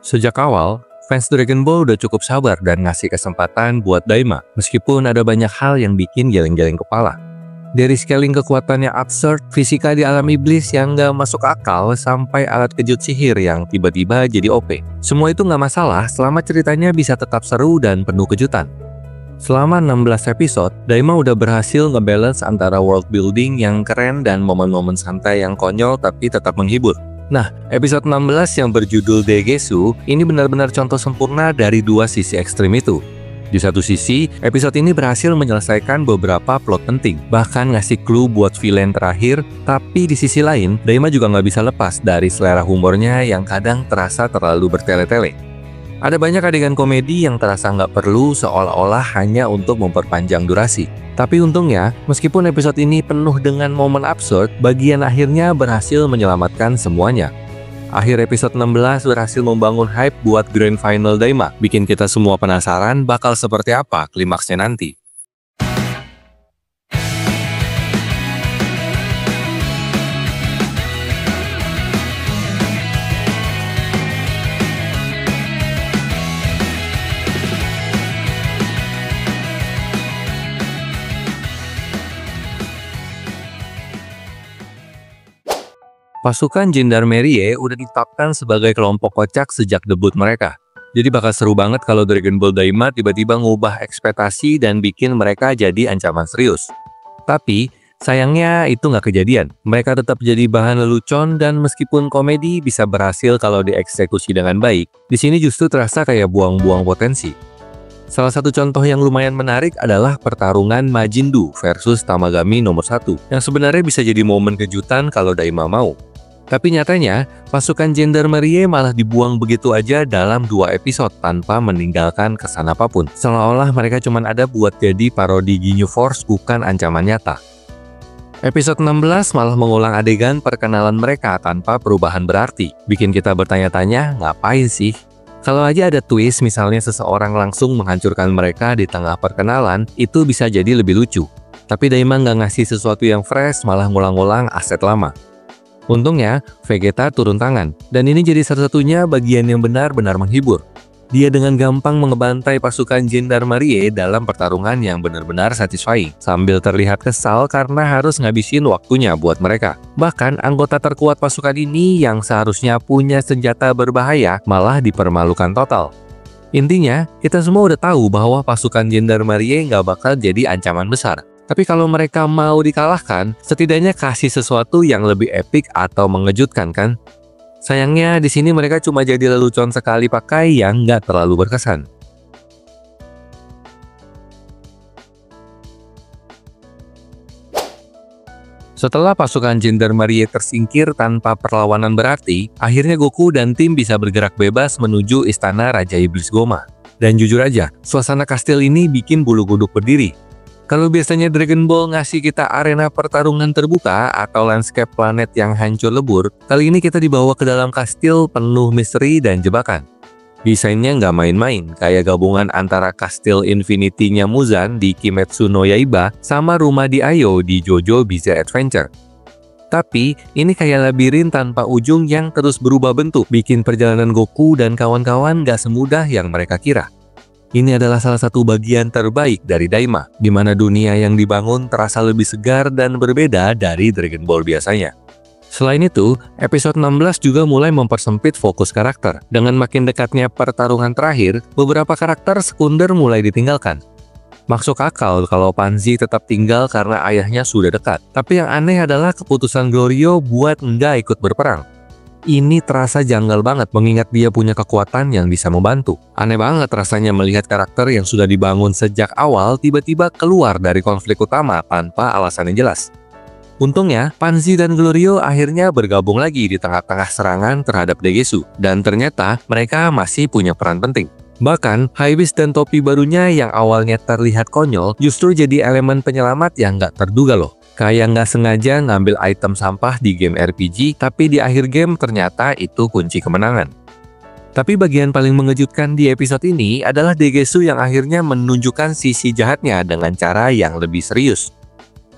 Sejak awal, fans Dragon Ball udah cukup sabar dan ngasih kesempatan buat Daima, meskipun ada banyak hal yang bikin geleng-geleng kepala. Dari scaling kekuatannya absurd, fisika di alam iblis yang nggak masuk akal, sampai alat kejut sihir yang tiba-tiba jadi OP. Semua itu nggak masalah selama ceritanya bisa tetap seru dan penuh kejutan. Selama 16 episode, Daima udah berhasil ngebalance antara world building yang keren dan momen-momen santai yang konyol tapi tetap menghibur. Nah, episode 16 yang berjudul Degesu ini benar-benar contoh sempurna dari dua sisi ekstrim itu. Di satu sisi, episode ini berhasil menyelesaikan beberapa plot penting, bahkan ngasih clue buat villain terakhir, tapi di sisi lain, Daima juga nggak bisa lepas dari selera humornya yang kadang terasa terlalu bertele-tele. Ada banyak adegan komedi yang terasa nggak perlu seolah-olah hanya untuk memperpanjang durasi. Tapi untungnya, meskipun episode ini penuh dengan momen absurd, bagian akhirnya berhasil menyelamatkan semuanya. Akhir episode 16 berhasil membangun hype buat Grand Final Daima, bikin kita semua penasaran bakal seperti apa klimaksnya nanti. Pasukan Gendarmerie udah ditetapkan sebagai kelompok kocak sejak debut mereka. Jadi bakal seru banget kalau Dragon Ball Daima tiba-tiba ngubah ekspektasi dan bikin mereka jadi ancaman serius. Tapi, sayangnya itu nggak kejadian. Mereka tetap jadi bahan lelucon dan meskipun komedi bisa berhasil kalau dieksekusi dengan baik, di sini justru terasa kayak buang-buang potensi. Salah satu contoh yang lumayan menarik adalah pertarungan Majindu versus Tamagami nomor 1, yang sebenarnya bisa jadi momen kejutan kalau Daima mau. Tapi nyatanya, pasukan Gendarmerie malah dibuang begitu aja dalam 2 episode tanpa meninggalkan kesan apapun. Seolah-olah mereka cuma ada buat jadi parodi Ginyu Force, bukan ancaman nyata. Episode 16 malah mengulang adegan perkenalan mereka tanpa perubahan berarti. Bikin kita bertanya-tanya, ngapain sih? Kalau aja ada twist, misalnya seseorang langsung menghancurkan mereka di tengah perkenalan, itu bisa jadi lebih lucu. Tapi Daima nggak ngasih sesuatu yang fresh, malah ngulang-ngulang aset lama. Untungnya, Vegeta turun tangan, dan ini jadi satu-satunya bagian yang benar-benar menghibur. Dia dengan gampang mengebantai pasukan Gendarmerie dalam pertarungan yang benar-benar satisfying, sambil terlihat kesal karena harus ngabisin waktunya buat mereka. Bahkan, anggota terkuat pasukan ini yang seharusnya punya senjata berbahaya malah dipermalukan total. Intinya, kita semua udah tahu bahwa pasukan Gendarmerie nggak bakal jadi ancaman besar. Tapi kalau mereka mau dikalahkan, setidaknya kasih sesuatu yang lebih epik atau mengejutkan kan? Sayangnya di sini mereka cuma jadi lelucon sekali pakai yang nggak terlalu berkesan. Setelah pasukan Gendarmerie tersingkir tanpa perlawanan berarti, akhirnya Goku dan tim bisa bergerak bebas menuju istana Raja Iblis Goma. Dan jujur aja, suasana kastil ini bikin bulu kuduk berdiri. Kalau biasanya Dragon Ball ngasih kita arena pertarungan terbuka atau landscape planet yang hancur lebur, kali ini kita dibawa ke dalam kastil penuh misteri dan jebakan. Desainnya nggak main-main, kayak gabungan antara kastil Infinity-nya Muzan di Kimetsu no Yaiba sama rumah di Ayo di JoJo Bizarre Adventure. Tapi, ini kayak labirin tanpa ujung yang terus berubah bentuk, bikin perjalanan Goku dan kawan-kawan nggak semudah yang mereka kira. Ini adalah salah satu bagian terbaik dari Daima, di mana dunia yang dibangun terasa lebih segar dan berbeda dari Dragon Ball biasanya. Selain itu, episode 16 juga mulai mempersempit fokus karakter. Dengan makin dekatnya pertarungan terakhir, beberapa karakter sekunder mulai ditinggalkan. Masuk akal kalau Panzi tetap tinggal karena ayahnya sudah dekat. Tapi yang aneh adalah keputusan Glorio buat nggak ikut berperang. Ini terasa janggal banget mengingat dia punya kekuatan yang bisa membantu. Aneh banget rasanya melihat karakter yang sudah dibangun sejak awal tiba-tiba keluar dari konflik utama tanpa alasan yang jelas. Untungnya, Panzi dan Glorio akhirnya bergabung lagi di tengah-tengah serangan terhadap Degesu. Dan ternyata mereka masih punya peran penting. Bahkan, High-Beast dan topi barunya yang awalnya terlihat konyol justru jadi elemen penyelamat yang nggak terduga loh. Kayak nggak sengaja ngambil item sampah di game RPG, tapi di akhir game ternyata itu kunci kemenangan. Tapi bagian paling mengejutkan di episode ini adalah Degesu yang akhirnya menunjukkan sisi jahatnya dengan cara yang lebih serius.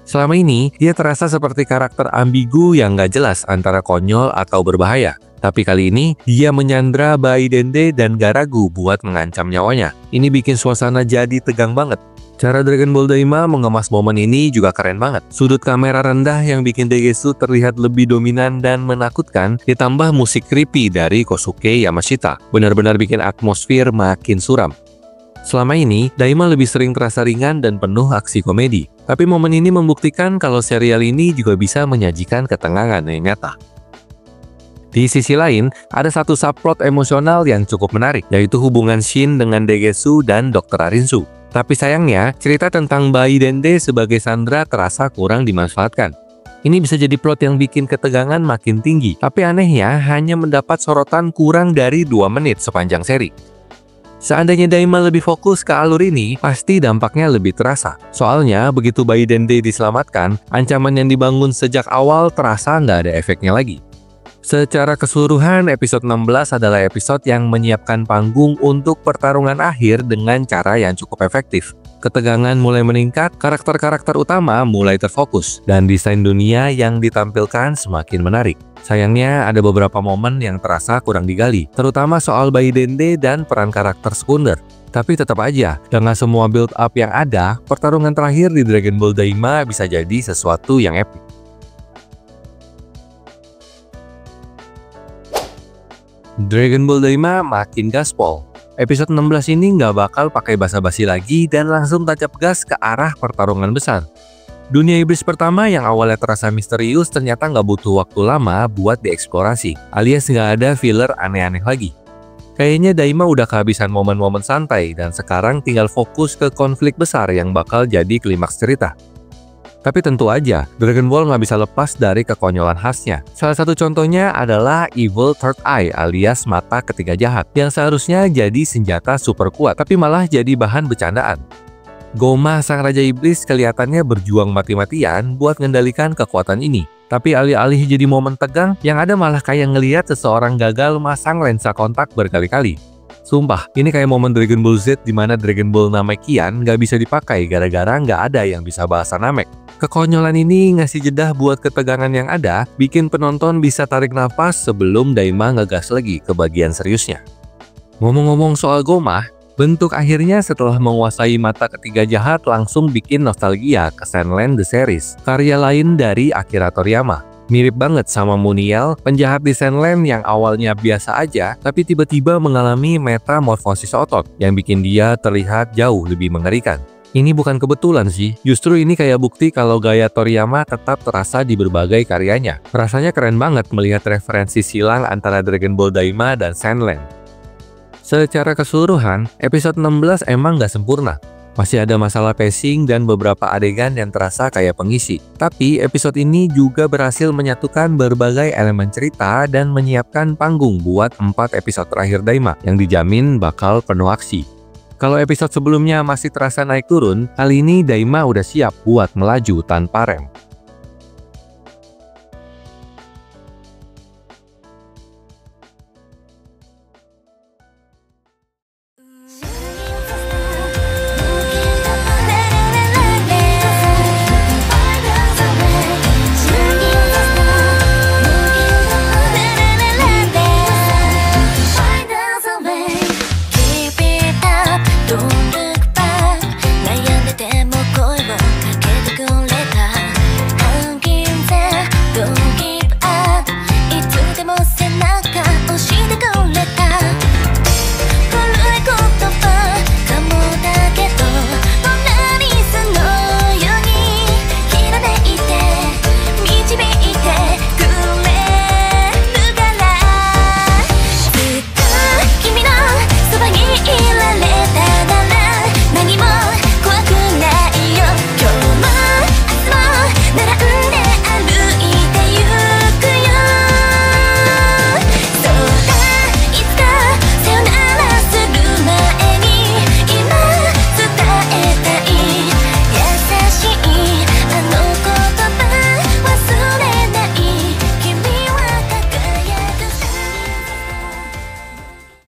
Selama ini, dia terasa seperti karakter ambigu yang nggak jelas antara konyol atau berbahaya. Tapi kali ini, dia menyandra bayi Dende dan gak ragu buat mengancam nyawanya. Ini bikin suasana jadi tegang banget. Cara Dragon Ball Daima mengemas momen ini juga keren banget. Sudut kamera rendah yang bikin Degetsu terlihat lebih dominan dan menakutkan, ditambah musik creepy dari Kosuke Yamashita. Benar-benar bikin atmosfer makin suram. Selama ini, Daima lebih sering terasa ringan dan penuh aksi komedi. Tapi momen ini membuktikan kalau serial ini juga bisa menyajikan ketenangan yang nyata. Di sisi lain, ada satu subplot emosional yang cukup menarik, yaitu hubungan Shin dengan Degetsu dan Dr. Arinsu. Tapi sayangnya, cerita tentang bayi Dende sebagai Sandra terasa kurang dimanfaatkan. Ini bisa jadi plot yang bikin ketegangan makin tinggi, tapi anehnya hanya mendapat sorotan kurang dari 2 menit sepanjang seri. Seandainya Daima lebih fokus ke alur ini, pasti dampaknya lebih terasa. Soalnya, begitu bayi Dende diselamatkan, ancaman yang dibangun sejak awal terasa nggak ada efeknya lagi. Secara keseluruhan, episode 16 adalah episode yang menyiapkan panggung untuk pertarungan akhir dengan cara yang cukup efektif. Ketegangan mulai meningkat, karakter-karakter utama mulai terfokus, dan desain dunia yang ditampilkan semakin menarik. Sayangnya, ada beberapa momen yang terasa kurang digali, terutama soal bayi Dende dan peran karakter sekunder. Tapi tetap aja, dengan semua build up yang ada, pertarungan terakhir di Dragon Ball Daima bisa jadi sesuatu yang epic. Dragon Ball Daima makin gaspol. Episode 16 ini nggak bakal pakai basa-basi lagi dan langsung tancap gas ke arah pertarungan besar. Dunia iblis pertama yang awalnya terasa misterius ternyata nggak butuh waktu lama buat dieksplorasi, alias nggak ada filler aneh-aneh lagi. Kayaknya Daima udah kehabisan momen-momen santai dan sekarang tinggal fokus ke konflik besar yang bakal jadi klimaks cerita. Tapi tentu aja, Dragon Ball nggak bisa lepas dari kekonyolan khasnya. Salah satu contohnya adalah Evil Third Eye alias mata ketiga jahat, yang seharusnya jadi senjata super kuat, tapi malah jadi bahan bercandaan. Goma, sang Raja Iblis, kelihatannya berjuang mati-matian buat mengendalikan kekuatan ini. Tapi alih-alih jadi momen tegang, yang ada malah kayak ngelihat seseorang gagal masang lensa kontak berkali-kali. Sumpah, ini kayak momen Dragon Ball Z di mana Dragon Ball Namekian nggak bisa dipakai gara-gara nggak ada yang bisa bahasa Namek. Kekonyolan ini ngasih jeda buat ketegangan yang ada, bikin penonton bisa tarik nafas sebelum Daima ngegas lagi ke bagian seriusnya. Ngomong-ngomong soal Goma, bentuk akhirnya setelah menguasai mata ketiga jahat langsung bikin nostalgia ke Sandland The Series, karya lain dari Akira Toriyama. Mirip banget sama Muniel, penjahat di Sandland yang awalnya biasa aja, tapi tiba-tiba mengalami metamorfosis otot yang bikin dia terlihat jauh lebih mengerikan. Ini bukan kebetulan sih, justru ini kayak bukti kalau gaya Toriyama tetap terasa di berbagai karyanya. Rasanya keren banget melihat referensi silang antara Dragon Ball Daima dan Sandland. Secara keseluruhan, episode 16 emang nggak sempurna. Masih ada masalah pacing dan beberapa adegan yang terasa kayak pengisi. Tapi episode ini juga berhasil menyatukan berbagai elemen cerita dan menyiapkan panggung buat 4 episode terakhir Daima yang dijamin bakal penuh aksi. Kalau episode sebelumnya masih terasa naik turun, kali ini Daima udah siap buat melaju tanpa rem.